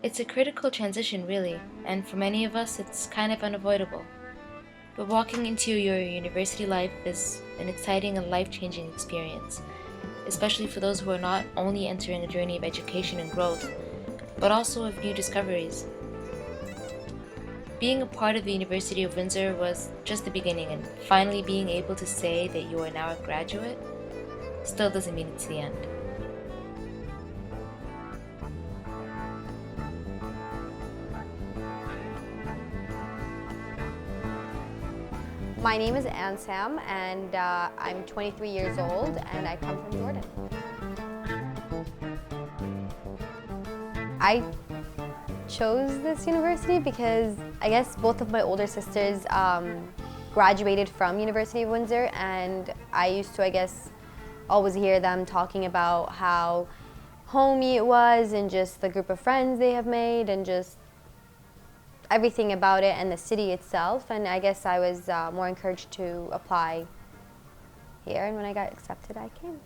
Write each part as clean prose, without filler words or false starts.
It's a critical transition, really, and for many of us, it's kind of unavoidable. But walking into your university life is an exciting and life-changing experience, especially for those who are not only entering a journey of education and growth, but also of new discoveries. Being a part of the University of Windsor was just the beginning, and finally being able to say that you are now a graduate still doesn't mean it's the end. My name is Ansam, and I'm 23 years old, and I come from Jordan. I chose this university because I guess both of my older sisters graduated from University of Windsor, and I used to, I guess, always hear them talking about how homey it was and just the group of friends they have made and just everything about it and the city itself, and I guess I was more encouraged to apply here, and when I got accepted, I came.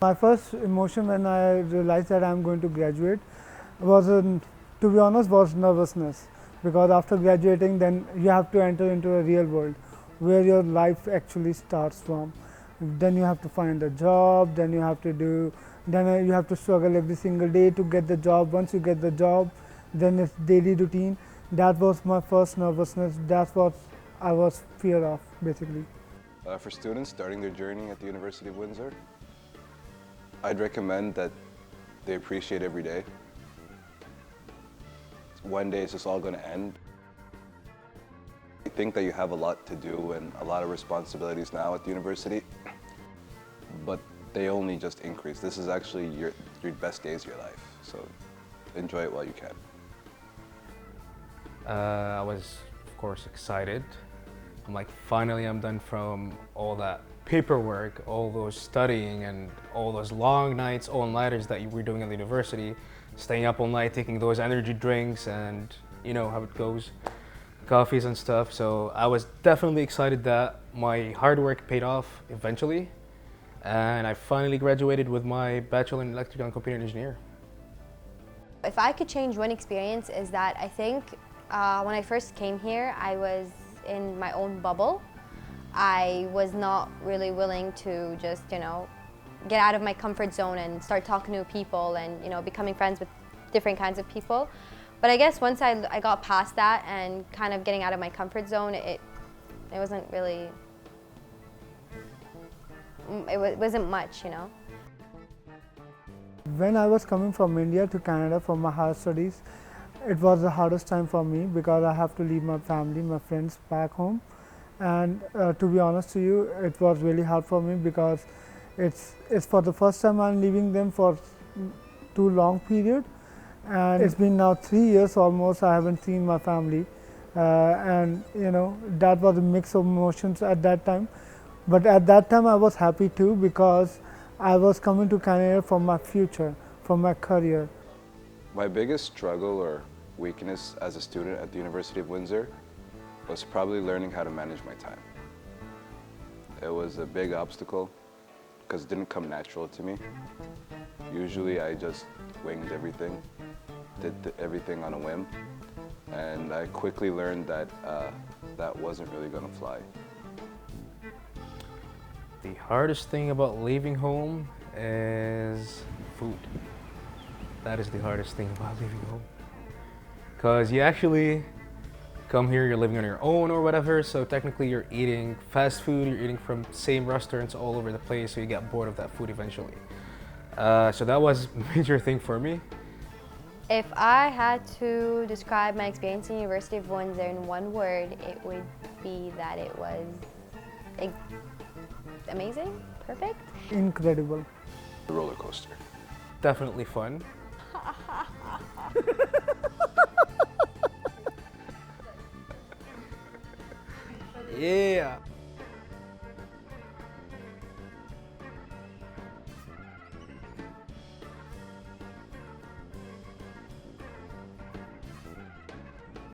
My first emotion when I realized that I'm going to graduate was, to be honest, was nervousness, because after graduating then you have to enter into a real world where your life actually starts from. Then you have to find a job, then you have to struggle every single day to get the job. Once you get the job, then it's daily routine. That was my first nervousness. That's what I was fear of, basically. For students starting their journey at the University of Windsor, I'd recommend that they appreciate every day. One day it's just all going to end. You think that you have a lot to do and a lot of responsibilities now at the university, but they only just increase. This is actually your best days of your life, so enjoy it while you can. I was, of course, excited. I'm like, finally I'm done from all that paperwork, all those studying and all those long nights, all-nighters that you were doing at the university, staying up all night, taking those energy drinks and you know how it goes, coffees and stuff. So I was definitely excited that my hard work paid off eventually, and I finally graduated with my Bachelor in Electrical and Computer Engineer. If I could change one experience is that I think when I first came here, I was in my own bubble. I was not really willing to just, you know, get out of my comfort zone and start talking to people and, you know, becoming friends with different kinds of people. But I guess once I got past that and kind of getting out of my comfort zone, it wasn't really, it wasn't much, you know. When I was coming from India to Canada for my higher studies, it was the hardest time for me because I have to leave my family, my friends back home. And to be honest to you, it was really hard for me because it's for the first time I'm leaving them for too long period. And it's been now 3 years almost I haven't seen my family. And you know, that was a mix of emotions at that time. But at that time I was happy too because I was coming to Canada for my future, for my career. My biggest struggle or weakness as a student at the University of Windsor was probably learning how to manage my time. It was a big obstacle because it didn't come natural to me. Usually I just winged everything, did everything on a whim, and I quickly learned that that wasn't really going to fly. The hardest thing about leaving home is food. That is the hardest thing about leaving home. Because you actually come here, you're living on your own or whatever, so technically you're eating fast food, you're eating from same restaurants all over the place, so you get bored of that food eventually. So that was a major thing for me. If I had to describe my experience in University of Windsor in one word, it would be that it was amazing, perfect. Incredible. The roller coaster. Definitely fun. Yeah.